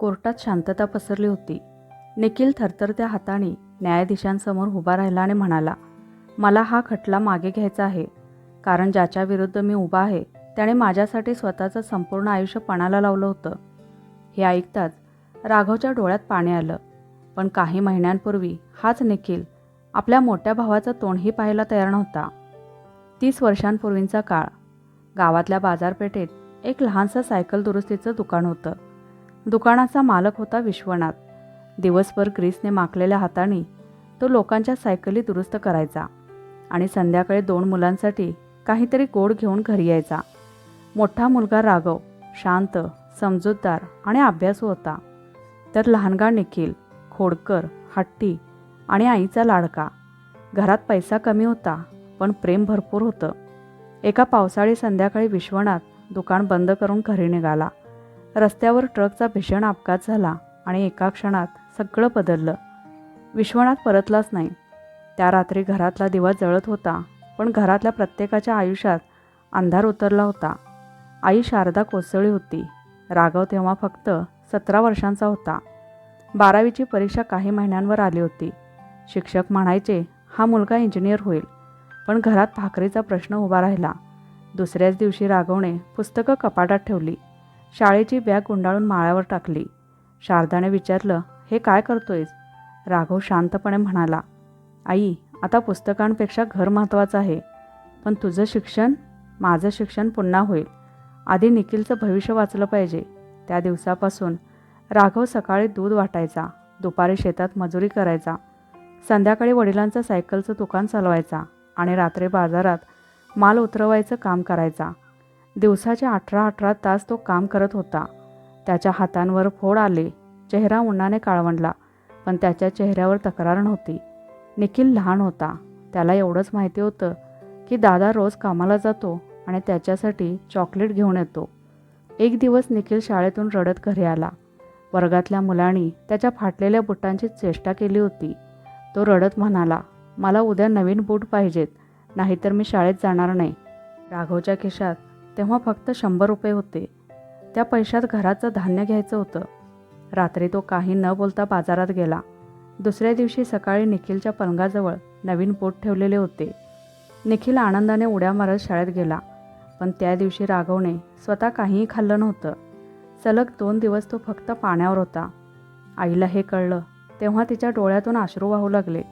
कोर्टात शांतता पसरली होती. निखिल थरथरत्या हाताने न्यायाधीशांसमोर उभा राहिला आणि म्हणाला, मला हा खटला मागे घ्यायचा आहे, कारण ज्याच्या विरुद्ध मी उभा आहे त्याने माझ्यासाठी स्वतःचं संपूर्ण आयुष्य पणाला लावलं होतं. हे ऐकताच राघवच्या डोळ्यात पाणी आलं. पण काही महिन्यांपूर्वी हाच निखिल आपल्या मोठ्या भावाचं तोंडही पाहायला तयार नव्हता. 30 वर्षांपूर्वींचा काळ. गावातल्या बाजारपेठेत एक लहानसं सायकल दुरुस्तीचं दुकान होतं. दुकानाचा मालक होता विश्वनाथ. दिवसभर ग्रीसने माखलेल्या हाताने तो लोकांच्या सायकली दुरुस्त करायचा आणि संध्याकाळी 2 मुलांसाठी काहीतरी गोड घेऊन घरी यायचा. मोठा मुलगा राघव शांत, समजूतदार आणि अभ्यासू होता. तर लहानगा निखिल खोडकर, हट्टी आणि आईचा लाडका. घरात पैसा कमी होता, पण प्रेम भरपूर होतं. एका पावसाळी संध्याकाळी विश्वनाथ दुकान बंद करून घरी निघाला. रस्त्यावर ट्रकचा भीषण अपघात झाला आणि एका क्षणात सगळं बदललं. विश्वनाथ परतलाच नाही. त्या रात्री घरातला दिवा जळत होता, पण घरातल्या प्रत्येकाच्या आयुष्यात अंधार उतरला होता. आई शारदा कोसळली होती. राघव तेव्हा फक्त 17 वर्षांचा होता. 12वीची परीक्षा काही महिन्यांवर आली होती. शिक्षक म्हणायचे, हा मुलगा इंजिनियर होईल. पण घरात भाकरीचा प्रश्न उभा राहिला. दुसऱ्याच दिवशी राघवने पुस्तकं कपाटात ठेवली. शाळेची बॅग गुंडाळून माळ्यावर टाकली. शारदाने विचारलं, हे काय करतोयस? राघव शांतपणे म्हणाला, आई, आता पुस्तकांपेक्षा घर महत्त्वाचं आहे. पण तुझं शिक्षण, माझं शिक्षण पुन्हा होईल. आधी निखिलचं भविष्य वाचलं पाहिजे. त्या दिवसापासून राघव सकाळी दूध वाटायचा, दुपारी शेतात मजुरी करायचा, संध्याकाळी वडिलांचं सायकलचं दुकान चालवायचा आणि रात्री बाजारात माल उतरवायचं काम करायचा. दिवसाचे 18 तास तो काम करत होता. त्याच्या हातांवर फोड आले, चेहरा उन्हाने काळवंडला, पण त्याच्या चेहऱ्यावर तक्रार नव्हती. निखिल लहान होता. त्याला एवढंच माहिती होतं की दादा रोज कामाला जातो आणि त्याच्यासाठी चॉकलेट घेऊन येतो. एक दिवस निखिल शाळेतून रडत घरी आला. वर्गातल्या मुलांनी त्याच्या फाटलेल्या बुटांची चेष्टा केली होती. तो रडत म्हणाला, मला उद्या नवीन बूट पाहिजेत, नाहीतर मी शाळेत जाणार नाही. राघवच्या खिशात तेव्हा फक्त 100 रुपये होते. त्या पैशात घराचं धान्य घ्यायचं होतं. रात्री तो काही न बोलता बाजारात गेला. दुसऱ्या दिवशी सकाळी निखिलच्या पलंगाजवळ नवीन बूट ठेवलेले होते. निखिल आनंदाने उड्या मारत शाळेत गेला. पण त्या दिवशी राघवने स्वतः काहीही खाल्लं नव्हतं. सलग 2 दिवस तो फक्त पाण्यावर होता. आईला हे कळलं तेव्हा तिच्या डोळ्यातून अश्रू वाहू लागले.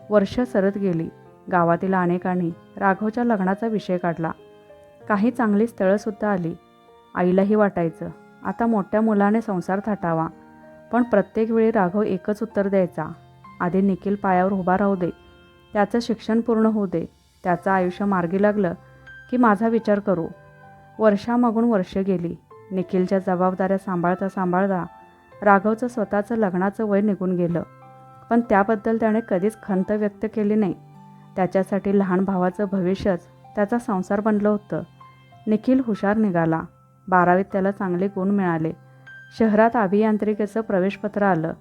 वर्ष सरत गेली. गावातील अनेकांनी राघवच्या लग्नाचा विषय काढला. काही चांगली स्थळंसुद्धा आली. आईलाही वाटायचं आता मोठ्या मुलाने संसार थाटावा. पण प्रत्येक वेळी राघव एकच उत्तर द्यायचा, आधी निखिल पायावर उभा राहू दे, त्याचं शिक्षण पूर्ण होऊ दे, त्याचं आयुष्य मार्गी लागलं की माझा विचार करू. वर्षामागून वर्ष गेली. निखिलच्या जबाबदाऱ्या सांभाळता सांभाळता राघवचं स्वतःचं लग्नाचं वय निघून गेलं. पण त्याबद्दल त्याने कधीच खंत व्यक्त केली नाही. त्याच्यासाठी लहान भावाचं भविष्यच त्याचा संसार बनलं होतं. निखिल हुशार निघाला. 12वीत त्याला चांगले गुण मिळाले. शहरात अभियांत्रिकीचं प्रवेशपत्र आलं.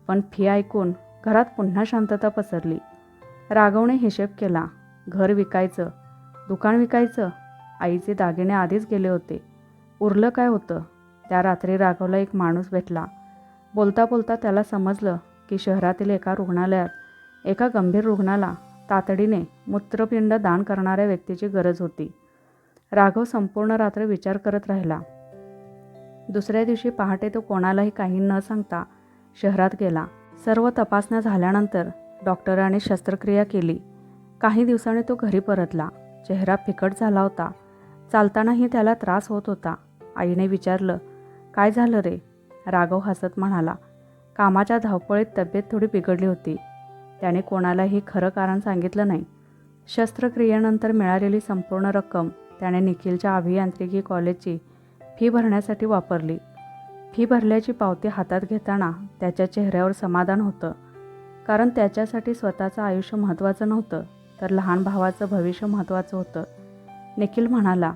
पण फी ऐकून घरात पुन्हा शांतता पसरली. राघवने हिशेब केला. घर विकायचं, दुकान विकायचं. आईचे दागिने आधीच गेले होते. उरलं काय होतं? त्या रात्री राघवला एक माणूस भेटला. बोलता बोलता त्याला समजलं की शहरातील एका रुग्णालयात एका गंभीर रुग्णाला तातडीने मूत्रपिंड दान करणाऱ्या व्यक्तीची गरज होती. राघव संपूर्ण रात्र विचार करत राहिला. दुसऱ्या दिवशी पहाटे तो कोणालाही काही न सांगता शहरात गेला. सर्व तपासण्या झाल्यानंतर डॉक्टरांनी शस्त्रक्रिया केली. काही दिवसांनी तो घरी परतला. चेहरा फिकट झाला होता. चालतानाही त्याला त्रास होत होता. आईने विचारलं, काय झालं रे? राघव हसत म्हणाला, कामाच्या धावपळीत तब्येत थोडी बिघडली होती. त्याने कोणालाही खरं कारण सांगितलं नाही. शस्त्रक्रियेनंतर मिळालेली संपूर्ण रक्कम त्याने निखिलच्या अभियांत्रिकी कॉलेजची फी भरण्यासाठी वापरली. फी भरल्याची पावती हातात घेताना त्याच्या चेहऱ्यावर समाधान होतं. कारण त्याच्यासाठी स्वतःचं आयुष्य महत्त्वाचं नव्हतं, तर लहान भावाचं भविष्य महत्त्वाचं होतं. निखिल म्हणाला,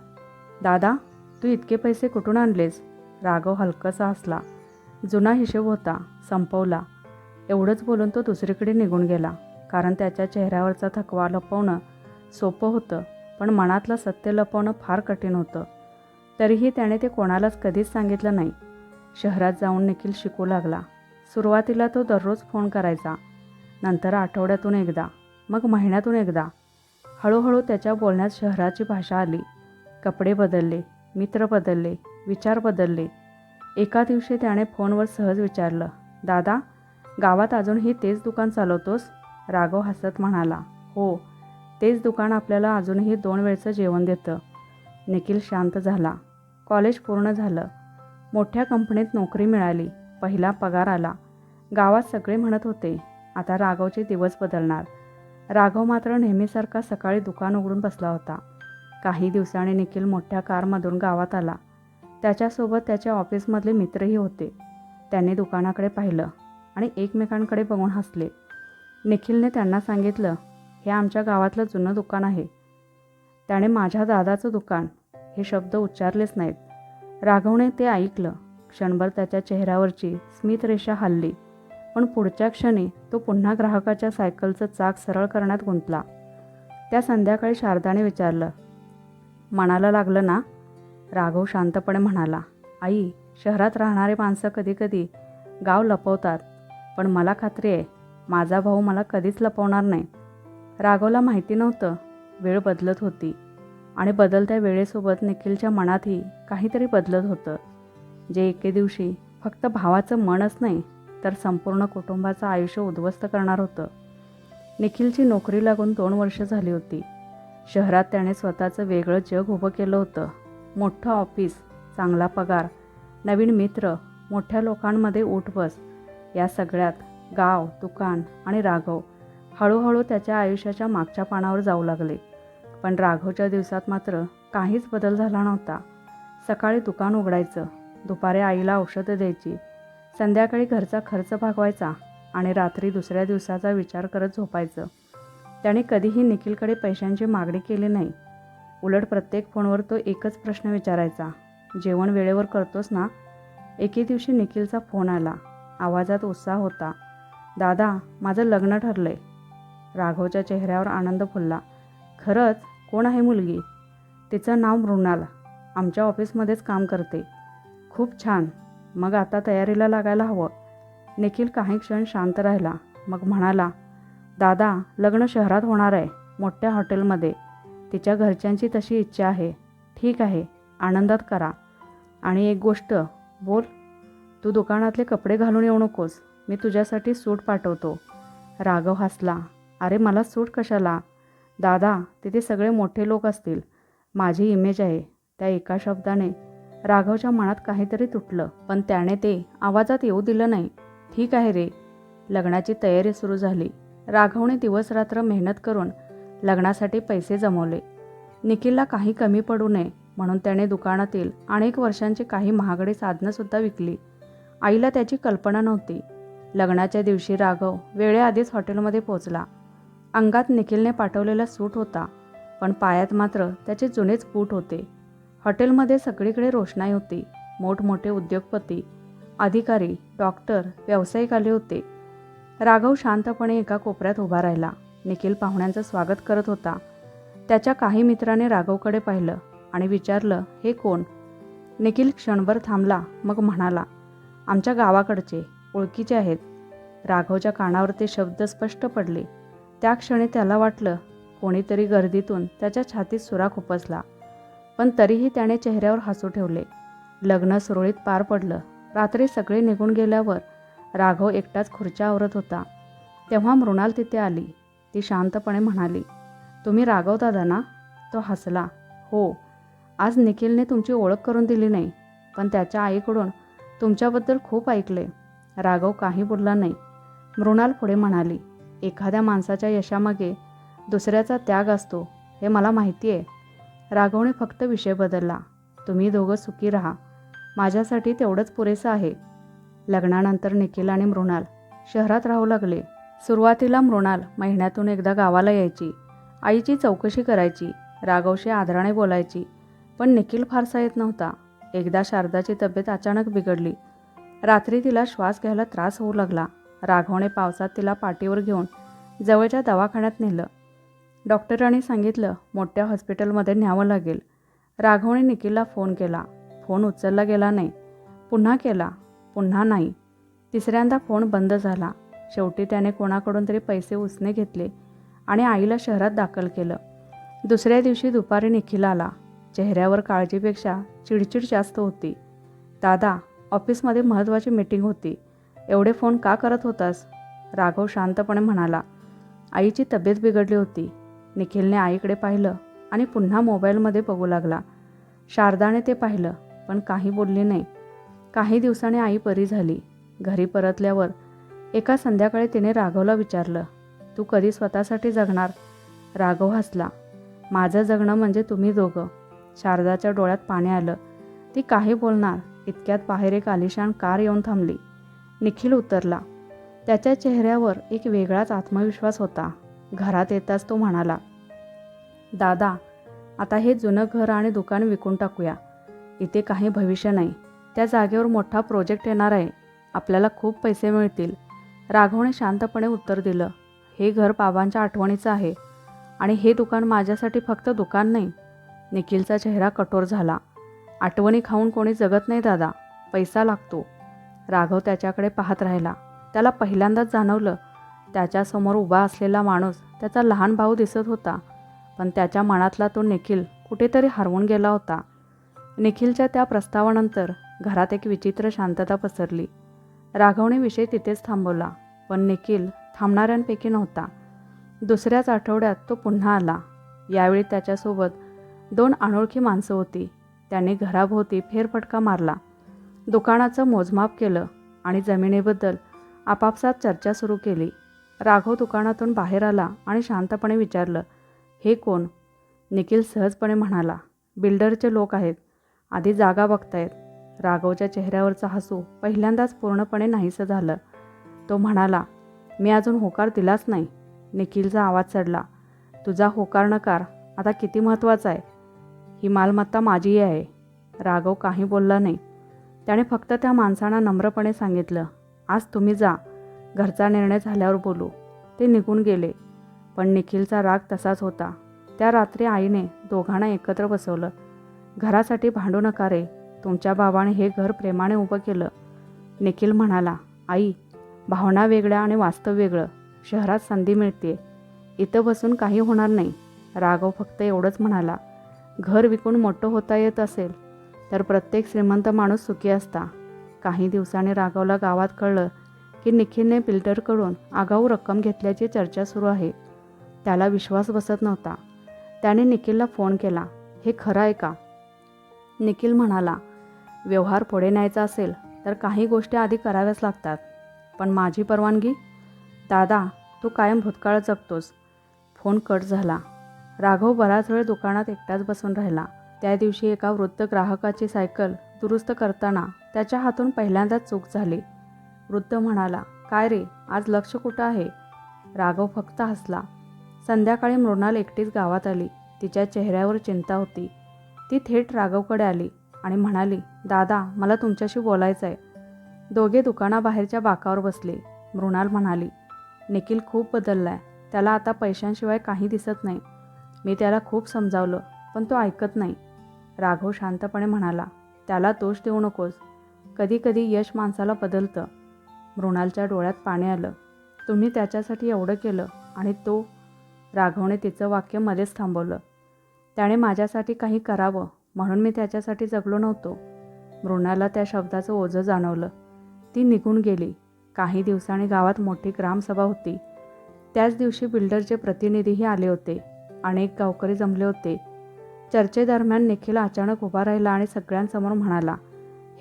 दादा, तू इतके पैसे कुठून आणलेस? राघव हलकसा हसला. जुना हिशोब होता, संपवला. एवढंच बोलून तो दुसरीकडे निघून गेला. कारण त्याच्या चेहऱ्यावरचा थकवा लपवणं सोपं होतं, पण मनातलं सत्य लपवणं फार कठीण होतं. तरीही त्याने ते कोणालाच कधीच सांगितलं नाही. शहरात जाऊन निखिल शिकू लागला. सुरुवातीला तो दररोज फोन करायचा, नंतर आठवड्यातून एकदा, मग महिन्यातून एकदा. हळूहळू त्याच्या बोलण्यात शहराची भाषा आली. कपडे बदलले, मित्र बदलले, विचार बदलले. एका दिवशी त्याने फोनवर सहज विचारलं, दादा, गावात अजूनही तेच दुकान चालवतोस? राघव हसत म्हणाला, हो, तेच दुकान आपल्याला अजूनही 2 वेळचं जेवण देतं. निखिल शांत झाला. कॉलेज पूर्ण झालं. मोठ्या कंपनीत नोकरी मिळाली. पहिला पगार आला. गावात सगळे म्हणत होते, आता राघवचे दिवस बदलणार. राघव मात्र नेहमीसारखा सकाळी दुकान उघडून बसला होता. काही दिवसांनी निखिल मोठ्या कारमधून गावात आला. त्याच्यासोबत त्याच्या ऑफिसमधले मित्रही होते. त्यांनी दुकानाकडे पाहिलं आणि एकमेकांकडे बघून हसले. निखिलने त्यांना सांगितलं, हे आमच्या गावातलं जुनं दुकान आहे. त्याने माझ्या दादाचं दुकान हे शब्द उच्चारलेच नाहीत. राघवने ते ऐकलं. क्षणभर त्याच्या चेहऱ्यावरची स्मितरेषा हलली, पण पुढच्या क्षणी तो पुन्हा ग्राहकाच्या सायकलचं चाक सरळ करण्यात गुंतला. त्या संध्याकाळी शारदाने विचारलं, मनाला लागलं ना? राघव शांतपणे म्हणाला, आई, शहरात राहणारे माणसं कधीकधी गाव लपवतात, पण मला खात्री आहे माझा भाऊ मला कधीच लपवणार नाही. राघवला माहिती नव्हतं, वेळ बदलत होती आणि बदलत्या वेळेसोबत निखिलच्या मनातही काहीतरी बदलत होतं, जे एके दिवशी फक्त भावाचं मनच नाही तर संपूर्ण कुटुंबाचं आयुष्य उद्ध्वस्त करणार होतं. निखिलची नोकरी लागून 2 वर्ष झाली होती. शहरात त्याने स्वतःचं वेगळं जग उभं केलं होतं. मोठं ऑफिस, चांगला पगार, नवीन मित्र, मोठ्या लोकांमध्ये उठबस, या सगळ्यात गाव, दुकान आणि राघव हळूहळू त्याच्या आयुष्याच्या मागच्या पानावर जाऊ लागले. पण राघवच्या दिवसात मात्र काहीच बदल झाला नव्हता. सकाळी दुकान उघडायचं, दुपारी आईला औषधं द्यायची, संध्याकाळी घरचा खर्च भागवायचा आणि रात्री दुसऱ्या दिवसाचा विचार करत झोपायचं. त्याने कधीही निखिलकडे पैशांची मागणी केली नाही. उलट प्रत्येक फोनवर तो एकच प्रश्न विचारायचा, जेवण वेळेवर करतोस ना? एके दिवशी निखिलचा फोन आला. आवाजात उत्साह होता. दादा, माझं लग्न ठरलंय. राघवच्या चेहऱ्यावर आनंद फुलला. खरंच? कोण आहे मुलगी? तिचं नाव मृणाल, आमच्या ऑफिसमध्येच काम करते. खूप छान, मग आता तयारीला लागायला हवं. निखिल काही क्षण शांत राहिला, मग म्हणाला, दादा, लग्न शहरात होणार आहे, मोठ्या हॉटेलमध्ये. तिच्या घरच्यांची तशी इच्छा आहे. ठीक आहे, आनंदात करा. आणि एक गोष्ट, बोल. तू दुकानातले कपडे घालून येऊ नकोस, मी तुझ्यासाठी सूट पाठवतो. राघव हसला. अरे, मला सूट कशाला? दादा, तिथे सगळे मोठे लोक असतील, माझी इमेज आहे. त्या एका शब्दाने राघवच्या मनात काहीतरी तुटलं, पण त्याने ते आवाजात येऊ दिलं नाही. ठीक आहे रे. लग्नाची तयारी सुरू झाली. राघवने दिवसरात्र मेहनत करून लग्नासाठी पैसे जमवले. निखिलला काही कमी पडू नये म्हणून त्याने दुकानातील अनेक वर्षांची काही महागडी साधनंसुद्धा विकली. आईला त्याची कल्पना नव्हती. लग्नाच्या दिवशी राघव वेळेआधीच हॉटेलमध्ये पोहोचला. अंगात निखिलने पाठवलेला सूट होता, पण पायात मात्र त्याचे जुनेच बूट होते. हॉटेलमध्ये सगळीकडे रोषणाई होती. मोठमोठे उद्योगपती, अधिकारी, डॉक्टर, व्यावसायिक आले होते. राघव शांतपणे एका कोपऱ्यात उभा राहिला. निखिल पाहुण्यांचं स्वागत करत होता. त्याच्या काही मित्राने राघवकडे पाहिलं आणि विचारलं, हे कोण? निखिल क्षणभर थांबला, मग म्हणाला, आमच्या गावाकडचे, ओळखीचे आहेत. राघवच्या कानावर ते शब्द स्पष्ट पडले. त्या क्षणी त्याला वाटलं कोणीतरी गर्दीतून त्याच्या छातीत सुराख उपसला, पण तरीही त्याने चेहऱ्यावर हसू ठेवले. लग्न सुरळीत पार पडलं. रात्री सगळे निघून गेल्यावर राघव एकटाच खुर्च्या आवरत होता. तेव्हा मृणाल तिथे आली. ती शांतपणे म्हणाली, तुम्ही राघव दादा ना? तो हसला. हो. आज निखिलने तुमची ओळख करून दिली नाही, पण त्याच्या आईकडून तुमच्याबद्दल खूप ऐकले. राघव काही बोलला नाही. मृणाल पुढे म्हणाली, एखाद्या माणसाच्या यशामागे दुसऱ्याचा त्याग असतो, हे मला माहिती आहे. राघवने फक्त विषय बदलला. तुम्ही दोघं सुखी राहा, माझ्यासाठी तेवढंच पुरेसं आहे. लग्नानंतर निखिल आणि मृणाल शहरात राहू लागले. सुरुवातीला मृणाल महिन्यातून एकदा गावाला यायची. आईची चौकशी करायची, राघवशी आदराने बोलायची. पण निखिल फारसा येत नव्हता. एकदा शारदाची तब्येत अचानक बिघडली. रात्री तिला श्वास घ्यायला त्रास होऊ लागला. राघवने पावसात तिला पाठीवर घेऊन जवळच्या दवाखान्यात नेलं. डॉक्टरांनी सांगितलं मोठ्या हॉस्पिटलमध्ये न्यावं लागेल. राघवने निखिलला फोन केला. फोन उचलला गेला नाही. पुन्हा केला. पुन्हा नाही. तिसऱ्यांदा फोन बंद झाला. शेवटी त्याने कोणाकडून तरी पैसे उसने घेतले आणि आईला शहरात दाखल केलं. दुसऱ्या दिवशी दुपारी निखिल आला. चेहऱ्यावर काळजीपेक्षा चिडचिड जास्त होती. दादा, ऑफिसमध्ये महत्त्वाची मीटिंग होती. एवढे फोन का करत होतास? राघव शांतपणे म्हणाला. आईची तब्येत बिघडली होती. निखिलने आईकडे पाहिलं आणि पुन्हा मोबाईलमध्ये बघू लागला. शारदाने ते पाहिलं पण काही बोलली नाही. काही दिवसांनी आई बरी झाली. घरी परतल्यावर एका संध्याकाळी तिने राघवला विचारलं, तू कधी स्वतःसाठी जगणार? राघव हसला. माझं जगणं म्हणजे तुम्ही दोघं. शारदाच्या डोळ्यात पाणी आलं. ती काही बोलणार इतक्यात बाहेर एक आलिशान कार येऊन थांबली. निखिल उतरला. त्याच्या चेहऱ्यावर एक वेगळाच आत्मविश्वास होता. घरात येताच तो म्हणाला, दादा, आता हे जुनं घर आणि दुकान विकून टाकूया. इथे काही भविष्य नाही. त्या जागेवर मोठा प्रोजेक्ट येणार आहे. आपल्याला खूप पैसे मिळतील. राघवने शांतपणे उत्तर दिलं. हे घर बाबांच्या आठवणीचं आहे आणि हे दुकान माझ्यासाठी फक्त दुकान नाही. निखिलचा चेहरा कठोर झाला. आठवणी खाऊन कोणी जगत नाही दादा, पैसा लागतो. राघव त्याच्याकडे पाहत राहिला. त्याला पहिल्यांदाच जाणवलं, त्याच्यासमोर उभा असलेला माणूस त्याचा लहान भाऊ दिसत होता, पण त्याच्या मनातला तो निखिल कुठेतरी हरवून गेला होता. निखिलच्या त्या प्रस्तावानंतर घरात एक विचित्र शांतता पसरली. राघवने विषय तिथेच थांबवला, पण निखिल थांबणाऱ्यांपैकी नव्हता. दुसऱ्याच आठवड्यात तो पुन्हा आला. यावेळी त्याच्यासोबत 2 अनोळखी माणसं होती. त्याने घराभोवती फेरफटका मारला, दुकानाचं मोजमाप केलं आणि जमिनीबद्दल आपापसात चर्चा सुरू केली. राघव दुकानातून बाहेर आला आणि शांतपणे विचारलं, हे कोण? निखिल सहजपणे म्हणाला, बिल्डरचे लोक आहेत. आधी जागा बघतायत. राघवच्या चेहऱ्यावरचं हसू पहिल्यांदाच पूर्णपणे नाहीसं झालं. तो म्हणाला, मी अजून होकार दिलाच नाही. निखिलचा आवाज चढला. तुझा होकार नकार आता किती महत्त्वाचा आहे? ही मालमत्ता माझी आहे. राघव काही बोलला नाही. त्याने फक्त त्या माणसांना नम्रपणे सांगितलं, आज तुम्ही जा. घरचा निर्णय झाल्यावर बोलू. ते निघून गेले. पण निखिलचा राग तसाच होता. त्या रात्री आईने दोघांना एकत्र बसवलं. घरासाठी भांडू नका रे. तुमच्या बाबाने हे घर प्रेमाने उभं केलं. निखिल म्हणाला, आई, भावना वेगळ्या आणि वास्तव वेगळं. शहरात संधी मिळते, इथं बसून काही होणार नाही. राघव फक्त एवढंच म्हणाला, घर विकून मोठं होता येत असेल तर प्रत्येक श्रीमंत माणूस सुखी असता. काही दिवसांनी राघवला गावात कळलं की निखिलने बिल्डरकडून आगाऊ रक्कम घेतल्याची चर्चा सुरू आहे. त्याला विश्वास बसत नव्हता. त्याने निखिलला फोन केला, हे खरं आहे का? निखिल म्हणाला, व्यवहार पुढे न्यायचा असेल तर काही गोष्टी आधी कराव्याच लागतात. पण माझी परवानगी? दादा, तू कायम भूतकाळ जगतोस. फोन कट झाला. राघव बराच वेळ दुकानात एकटाच बसून राहिला. त्या दिवशी एका वृद्ध ग्राहकाची सायकल दुरुस्त करताना त्याच्या हातून पहिल्यांदाच चूक झाली. वृद्ध म्हणाला, काय रे, आज लक्ष कुठं आहे? राघव फक्त हसला. संध्याकाळी मृणाल एकटीच गावात आली. तिच्या चेहऱ्यावर चिंता होती. ती थेट राघवकडे आली आणि म्हणाली, दादा, मला तुमच्याशी बोलायचं आहे. दोघे दुकानाबाहेरच्या बाकावर बसले. मृणाल म्हणाली, निखिल खूप बदललाय. त्याला आता पैशांशिवाय काही दिसत नाही. मी त्याला खूप समजावलं पण तो ऐकत नाही. राघव शांतपणे म्हणाला, त्याला दोष देऊ नकोस. कधी कधी यश माणसाला बदलतं. मृणालच्या डोळ्यात पाणी आलं. तुम्ही त्याच्यासाठी एवढं केलं आणि तो? राघवने तिचं वाक्य मध्येच थांबवलं. त्याने माझ्यासाठी काही करावं म्हणून मी त्याच्यासाठी जगलो नव्हतो. मृणाला त्या शब्दाचं ओझं जाणवलं. ती निघून गेली. काही दिवसांनी गावात मोठी ग्रामसभा होती. त्याच दिवशी बिल्डरचे प्रतिनिधीही आले होते. अनेक गावकरी जमले होते. चर्चेदरम्यान निखिल अचानक उभा राहिला आणि सगळ्यांसमोर म्हणाला,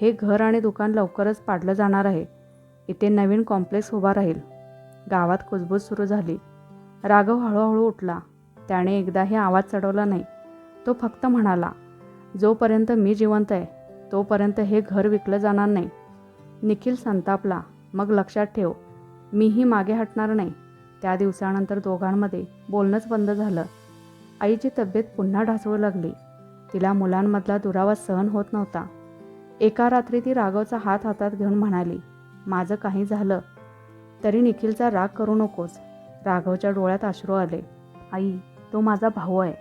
हे घर आणि दुकान लवकरच पाडलं जाणार आहे. इथे नवीन कॉम्प्लेक्स उभा राहील. गावात कुजबूज सुरू झाली. राघव हळूहळू उठला. त्याने एकदाही आवाज चढवला नाही. तो फक्त म्हणाला, जोपर्यंत मी जिवंत आहे तोपर्यंत हे घर विकलं जाणार नाही. निखिल संतापला. मग लक्षात ठेव, मीही मागे हटणार नाही. त्या दिवसानंतर दोघांमध्ये बोलणंच बंद झालं. आईची तब्येत पुन्हा ढासळू लागली. तिला मुलांमधला दुरावा सहन होत नव्हता. एका रात्री ती राघवचा हात हातात घेऊन म्हणाली, माझं काही झालं तरी निखिलचा राग करू नकोस. राघवच्या डोळ्यात अश्रू आले. आई, तो माझा भाऊ आहे.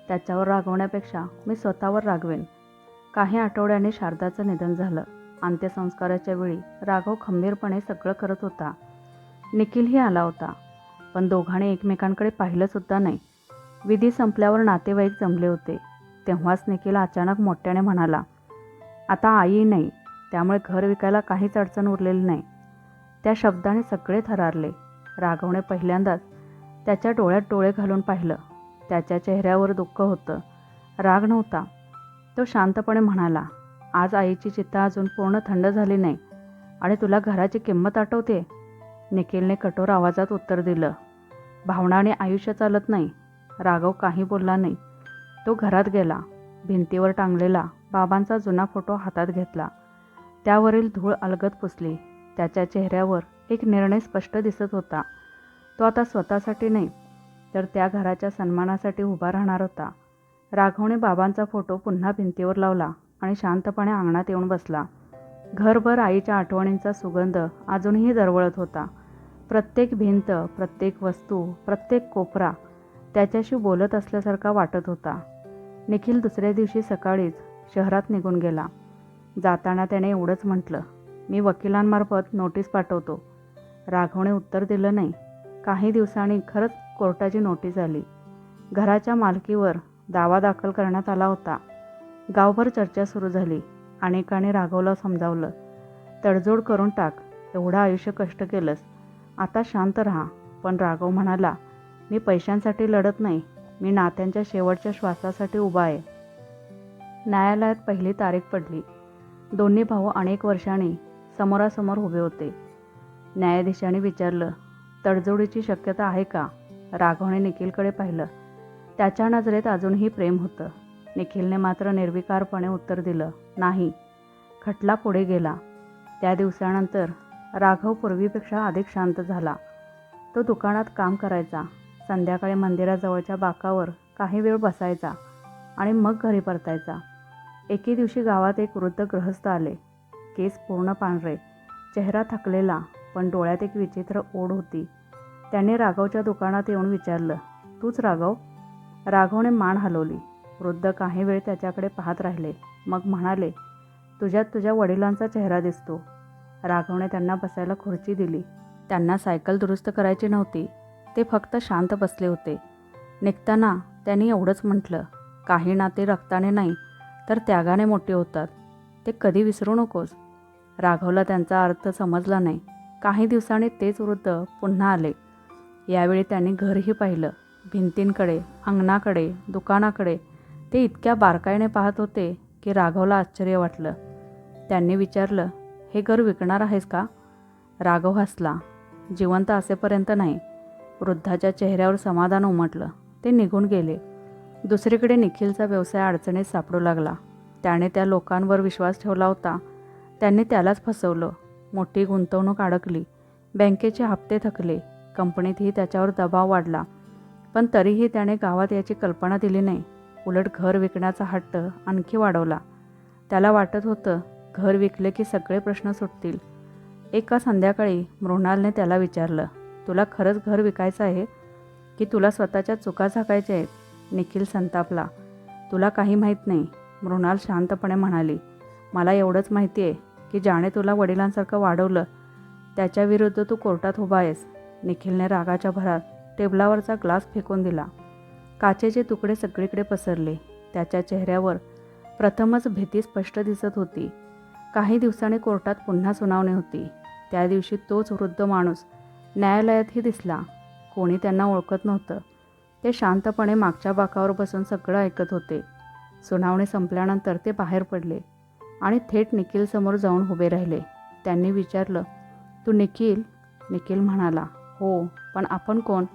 त्याच्यावर रागवण्यापेक्षा मी स्वतःवर रागवेन. काही आठवड्याने शारदाचं निधन झालं अंत्यसंस्काराच्या वेळी राघव खंबीरपणे सगळं करत होता. निखिलही आला होता, पण दोघांनी एकमेकांकडे पाहिलंसुद्धा नाही. विधी संपल्यावर नातेवाईक जमले होते. तेव्हाच निखिल अचानक मोठ्याने म्हणाला, आता आई नाही, त्यामुळे घर विकायला काहीच अडचण उरलेली नाही. त्या शब्दाने सगळे थरारले. राघवने पहिल्यांदाच त्याच्या डोळ्यात डोळे घालून पाहिलं. त्याच्या चेहऱ्यावर दुःख होतं, राग नव्हता. तो शांतपणे म्हणाला, आज आईची चिता अजून पूर्ण थंड झाली नाही आणि तुला घराची किंमत आठवते? निखिलने कठोर आवाजात उत्तर दिलं. भावनाने आयुष्य चालत नाही. राघव काही बोलला नाही. तो घरात गेला. भिंतीवर टांगलेला बाबांचा जुना फोटो हातात घेतला. त्यावरील धूळ अलगद पुसली. त्याच्या चेहऱ्यावर एक निर्णय स्पष्ट दिसत होता. तो आता स्वतःसाठी नाही, तर त्या घराच्या सन्मानासाठी उभा राहणार होता. राघवने बाबांचा फोटो पुन्हा भिंतीवर लावला आणि शांतपणे अंगणात येऊन बसला. घरभर आईच्या आठवणींचा सुगंध अजूनही दरवळत होता. प्रत्येक भिंत, प्रत्येक वस्तू, प्रत्येक कोपरा त्याच्याशी बोलत असल्यासारखा वाटत होता. निखिल दुसऱ्या दिवशी सकाळीच शहरात निघून गेला. जाताना त्याने एवढंच म्हटलं, मी वकिलांमार्फत नोटीस पाठवतो. राघवने उत्तर दिलं नाही. काही दिवसांनी खरंच कोर्टाची नोटीस आली. घराच्या मालकीवर दावा दाखल करण्यात आला होता. गावभर चर्चा सुरू झाली. अनेकांनी राघवला समजावलं, तडजोड करून टाक, एवढं आयुष्य कष्ट केलंस, आता शांत राहा. पण राघव म्हणाला, मी पैशांसाठी लढत नाही, मी नात्यांच्या शेवटच्या श्वासासाठी उभा आहे. न्यायालयात पहिली तारीख पडली. दोन्ही भाऊ अनेक वर्षांनी समोरासमोर उभे होते. न्यायाधीशाने विचारलं, तडजोडीची शक्यता आहे का? राघवने निखिलकडे पाहिलं. त्याच्या नजरेत अजूनही प्रेम होतं. निखिलने मात्र निर्विकारपणे उत्तर दिलं, नाही. खटला पुढे गेला. त्या दिवसानंतर राघव पूर्वीपेक्षा अधिक शांत झाला. तो दुकानात काम करायचा, संध्याकाळी मंदिराजवळच्या बाकावर काही वेळ बसायचा आणि मग घरी परतायचा. एके दिवशी गावात एक वृद्ध गृहस्थ आले. केस पूर्ण पांढरे, चेहरा थकलेला, पण डोळ्यात एक विचित्र ओढ होती. त्याने राघवच्या दुकानात येऊन विचारलं, तूच राघव? राघवने मान हलवली. वृद्ध काही वेळ त्याच्याकडे पाहत राहिले. मग म्हणाले, तुझ्यात तुझ्या वडिलांचा चेहरा दिसतो. राघवने त्यांना बसायला खुर्ची दिली. त्यांना सायकल दुरुस्त करायची नव्हती. ते फक्त शांत बसले होते. निघताना त्यांनी एवढंच म्हटलं, काही नाते रक्ताने नाही तर त्यागाने मोठे होतात, ते कधी विसरू नकोस. राघवला त्यांचा अर्थ समजला नाही. काही दिवसांनी तेच वृद्ध पुन्हा आले. यावेळी त्यांनी घरही पाहिलं. भिंतींकडे, अंगणाकडे, दुकानाकडे ते इतक्या बारकाईने पाहत होते की राघवला आश्चर्य वाटलं. त्यांनी विचारलं, हे घर विकणार आहेस का? राघव हसला. जिवंत असेपर्यंत नाही. वृद्धाच्या चेहऱ्यावर समाधान उमटलं. ते निघून गेले. दुसरीकडे निखिलचा व्यवसाय अडचणीत सापडू लागला. त्याने त्या लोकांवर विश्वास ठेवला होता, त्यांनी त्यालाच फसवलं. मोठी गुंतवणूक अडकली. बँकेचे हप्ते थकले. कंपनीतही त्याच्यावर दबाव वाढला. पण तरीही त्याने गावात याची कल्पना दिली नाही. उलट घर विकण्याचा हट्ट आणखी वाढवला. त्याला वाटत होतं, घर विकले की सगळे प्रश्न सुटतील. एका संध्याकाळी मृणालने त्याला विचारलं, तुला खरंच घर विकायचं आहे की तुला स्वतःच्या चुका झाकायच्या आहेत? निखिल संतापला. तुला काही माहीत नाही. मृणाल शांतपणे म्हणाली, मला एवढंच माहिती आहे की ज्याने तुला वडिलांसारखं वाढवलं त्याच्याविरुद्ध तू कोर्टात उभा आहेस. निखिलने रागाच्या भरात टेबलावरचा ग्लास फेकून दिला. काचेचे तुकडे सगळीकडे पसरले. त्याच्या चेहऱ्यावर प्रथमच भीती स्पष्ट दिसत होती. काही दिवसांनी कोर्टात पुन्हा सुनावणी होती. त्या दिवशी तोच वृद्ध माणूस न्यायालयातही दिसला. कोणी त्यांना ओळखत नव्हतं. ते शांतपणे मागच्या बाकावर बसून सगळं ऐकत होते. सुनावणी संपल्यानंतर ते बाहेर पडले आणि थेट निखिलसमोर जाऊन उभे राहिले. त्यांनी विचारलं, तू निखिल? निखिल म्हणाला, हो, पण आपण कोण?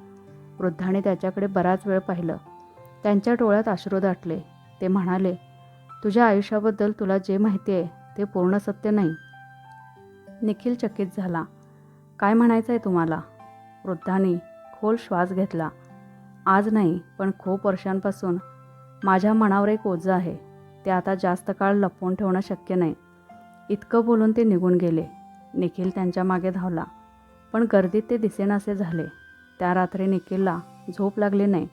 वृद्धाने त्याच्याकडे बराच वेळ पाहिलं. त्यांच्या डोळ्यात अश्रू दाटले. ते म्हणाले, तुझ्या आयुष्याबद्दल तुला जे माहिती आहे ते पूर्ण सत्य नाही. निखिल चकित झाला. काय म्हणायचं आहे तुम्हाला? वृद्धाने खोल श्वास घेतला. आज नाही, पण खूप वर्षांपासून माझ्या मनावर एक ओझं आहे. ते आता जास्त काळ लपवून ठेवणं शक्य नाही. इतकं बोलून ते निघून गेले. निखिल त्यांच्या मागे धावला, पण गर्दीत ते दिसेनासे झाले. त्या रात्री निखिलला झोप लागली नाही.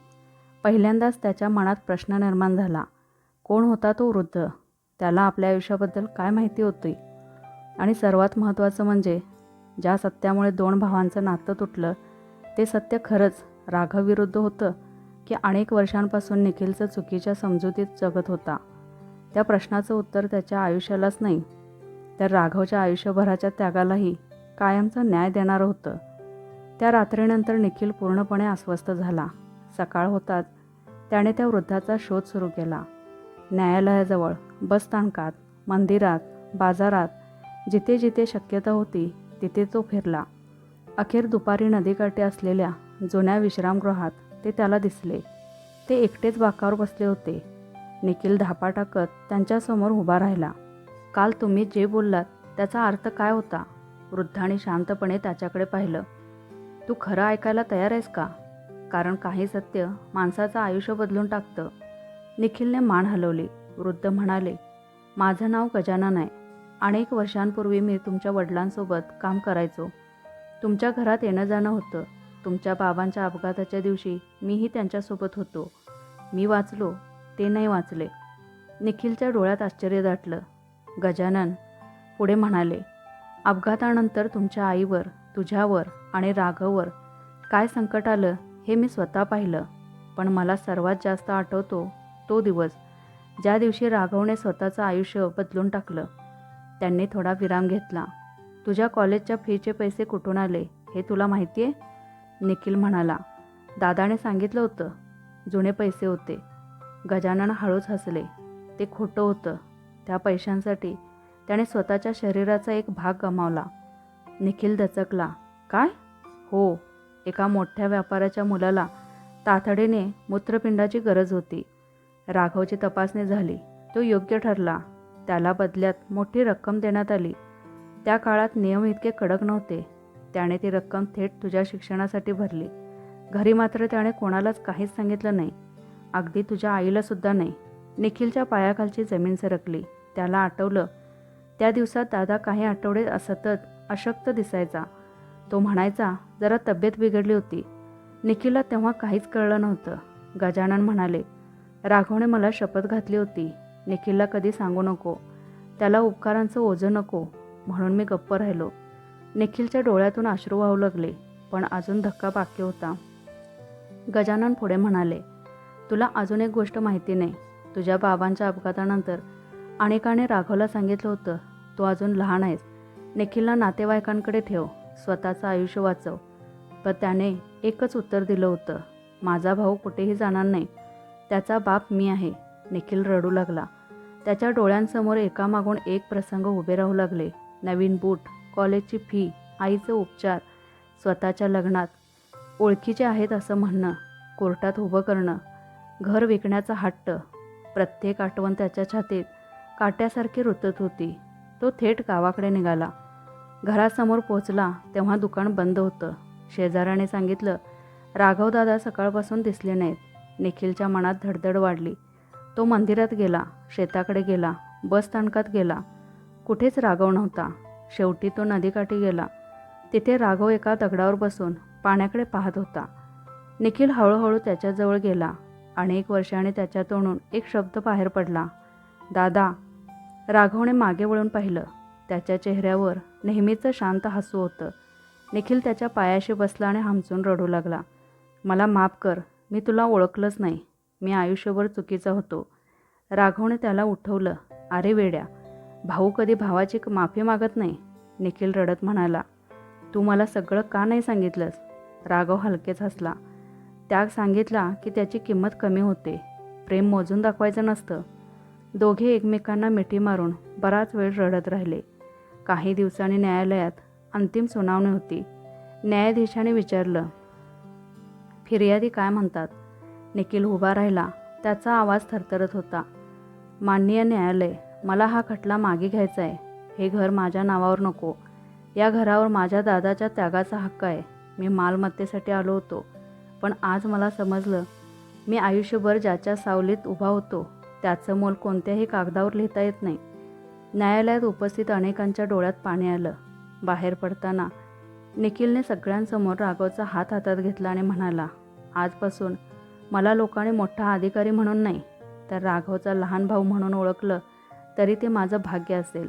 पहिल्यांदाच त्याच्या मनात प्रश्न निर्माण झाला, कोण होता तो वृद्ध? त्याला आपल्या आयुष्याबद्दल काय माहिती होती? आणि सर्वात महत्त्वाचं म्हणजे ज्या सत्यामुळे 2 भावांचं नातं तुटलं ते सत्य खरंच राघवविरुद्ध होतं की अनेक वर्षांपासून निखिलचं चुकीच्या समजुतीत जगत होता. त्या प्रश्नाचं उत्तर त्याच्या आयुष्यालाच नाही तर राघवच्या आयुष्यभराच्या त्यागालाही कायमचा न्याय देणारं होतं. त्या रात्रीनंतर निखिल पूर्णपणे अस्वस्थ झाला. सकाळ होताच त्याने त्या वृद्धाचा शोध सुरू केला. न्यायालयाजवळ, बसस्थानकात, मंदिरात, बाजारात, जिथे जिथे शक्यता होती तिथे तो फिरला. अखेर दुपारी नदीकाठी असलेल्या जुन्या विश्रामगृहात ते त्याला दिसले. ते एकटेच बाकावर बसले होते. निखिल धापा टाकत त्यांच्यासमोर उभा राहिला. काल तुम्ही जे बोललात त्याचा अर्थ काय होता? वृद्धाने शांतपणे त्याच्याकडे पाहिलं. तू खरं ऐकायला तयार आहेस का? कारण काही सत्य माणसाचं आयुष्य बदलून टाकतं. निखिलने मान हलवली. वृद्ध म्हणाले, माझं नाव गजानन आहे. अनेक वर्षांपूर्वी मी तुमच्या वडिलांसोबत काम करायचो. तुमच्या घरात येणं जाणं होतं. तुमच्या बाबांच्या अपघाताच्या दिवशी मीही त्यांच्यासोबत होतो. मी वाचलो, ते नाही वाचले. निखिलच्या डोळ्यात आश्चर्य दाटलं. गजानन पुढे म्हणाले, अपघातानंतर तुमच्या आईवर, तुझ्यावर आणि राघववर काय संकट आलं हे मी स्वतः पाहिलं. पण मला सर्वात जास्त आठवतो तो दिवस ज्या दिवशी राघवने स्वतःचं आयुष्य बदलून टाकलं. त्यांनी थोडा विराम घेतला. तुझ्या कॉलेजच्या फीचे पैसे कुठून आले हे तुला माहिती आहे? निखिल म्हणाला, दादाने सांगितलं होतं. जुने पैसे होते. गजानन हळूच हसले. ते खोटं होतं. त्या पैशांसाठी त्याने स्वतःच्या शरीराचा एक भाग गमावला. निखिल दचकला. काय? हो, एका मोठ्या व्यापाऱ्याच्या मुलाला तातडीने मूत्रपिंडाची गरज होती. राघवची तपासणी झाली. तो योग्य ठरला. त्याला बदल्यात मोठी रक्कम देण्यात आली. त्या काळात नियम इतके कडक नव्हते. त्याने ती रक्कम थेट तुझ्या शिक्षणासाठी भरली. घरी मात्र त्याने कोणालाच काहीच सांगितलं नाही. अगदी तुझ्या आईलासुद्धा नाही. निखिलच्या पायाखालची जमीन सरकली. त्याला आठवलं, त्या दिवसात दादा काही आठवडे सतत अशक्त दिसायचा. तो म्हणायचा जरा तब्येत बिघडली होती. निखिलला तेव्हा काहीच कळलं नव्हतं. गजानन म्हणाले, राघवने मला शपथ घातली होती, निखिलला कधी सांगू नको. त्याला उपकारांचं ओझं नको. म्हणून मी गप्प राहिलो. निखिलच्या डोळ्यातून अश्रू वाहू लागले. पण अजून धक्का बाकी होता. गजानन पुढे म्हणाले, तुला अजून एक गोष्ट माहिती नाही. तुझ्या बाबांच्या अपघातानंतर अनेकाने राघवला सांगितलं होतं, तू अजून लहान आहेस. निखिलला नातेवाईकांकडे ठेव. स्वतःचं आयुष्य वाचव. पण त्याने एकच उत्तर दिलं होतं, माझा भाऊ कुठेही जाणार नाही. त्याचा बाप मी आहे. निखिल रडू लागला. त्याच्या डोळ्यांसमोर एकामागून एक प्रसंग उभे राहू लागले. नवीन बूट, कॉलेजची फी, आईचे उपचार, स्वतःच्या लग्नात ओळखीचे आहेत असं म्हणणं, कोर्टात उभं करणं, घर विकण्याचा हट्ट. प्रत्येक आठवण त्याच्या छातीत काट्यासारखी रुतत होती. तो थेट गावाकडे निघाला. घरासमोर पोचला तेव्हा दुकान बंद होतं. शेजाऱ्याने सांगितलं, राघवदादा सकाळपासून दिसले नाहीत. निखिलच्या मनात धडधड वाढली. तो मंदिरात गेला, शेताकडे गेला, बसस्थानकात गेला. कुठेच राघव नव्हता. शेवटी तो नदीकाठी गेला. तिथे राघव एका दगडावर बसून पाण्याकडे पाहत होता. निखिल हळूहळू त्याच्याजवळ गेला. अनेक वर्षांनी त्याच्या तोंडून एक शब्द बाहेर पडला, दादा. राघवने मागे वळून पाहिलं. त्याच्या चेहऱ्यावर नेहमीचं शांत हसू होतं. निखिल त्याच्या पायाशी बसला आणि हमसून रडू लागला. मला माफ कर, मी तुला ओळखलंच नाही. मी आयुष्यभर चुकीचा होतो. राघवने त्याला उठवलं. अरे वेड्या, भाऊ कधी भावाची माफी मागत नाही. निखिल रडत म्हणाला, तू मला सगळं का नाही सांगितलंस? राघव हलकेच हसला. त्याग सांगितला की त्याची किंमत कमी होते. प्रेम मोजून दाखवायचं नसतं. दोघे एकमेकांना मिठी मारून बराच वेळ रडत राहिले. काही दिवसांनी न्यायालयात अंतिम सुनावणी होती. न्यायाधीशाने विचारलं, फिर्यादी काय म्हणतात? निखिल उभा राहिला. त्याचा आवाज थरथरत होता. माननीय न्यायालय, मला हा खटला मागे घ्यायचा आहे. हे घर माझ्या नावावर नको. या घरावर माझ्या दादाच्या त्यागाचा हक्क आहे. मी मालमत्तेसाठी आलो होतो. पण आज मला समजलं, मी आयुष्यभर ज्याच्या सावलीत उभा होतो त्याचं मोल कोणत्याही कागदावर लिहिता येत नाही. न्यायालयात उपस्थित अनेकांच्या डोळ्यात पाणी आलं. बाहेर पडताना निखिलने सगळ्यांसमोर राघवचा हात हातात घेतला आणि म्हणाला, आजपासून मला लोकांनी मोठा अधिकारी म्हणून नाही तर राघवचा लहान भाऊ म्हणून ओळखलं तरी ते माझं भाग्य असेल.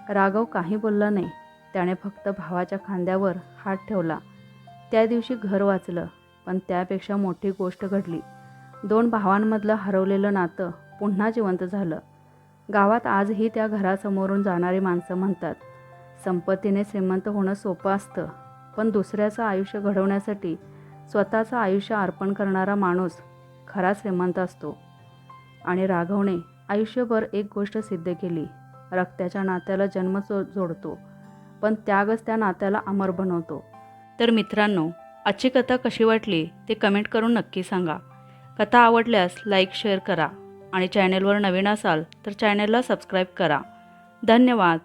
राघव काही बोलला नाही. त्याने फक्त भावाच्या खांद्यावर हात ठेवला. त्या दिवशी घर वाचलं, पण त्यापेक्षा मोठी गोष्ट घडली. 2 भावांमधलं हरवलेलं नातं पुन्हा जिवंत झालं. गावात आजही त्या घरासमोरून जाणारी माणसं म्हणतात, संपत्तीने श्रीमंत होणं सोपं असतं, पण दुसऱ्याचं आयुष्य घडवण्यासाठी स्वतःचं आयुष्य अर्पण करणारा माणूस खरा श्रीमंत असतो. आणि राघवने आयुष्यभर एक गोष्ट सिद्ध केली, रक्ताच्या नात्याला जन्म जोडतो, पण त्यागच त्या नात्याला अमर बनवतो. तर मित्रांनो, आजची कथा कशी वाटली ते कमेंट करून नक्की सांगा. कथा आवडल्यास लाईक शेअर करा आणि चॅनलवर नवीन असाल तर चॅनलला सबस्क्राईब करा. धन्यवाद.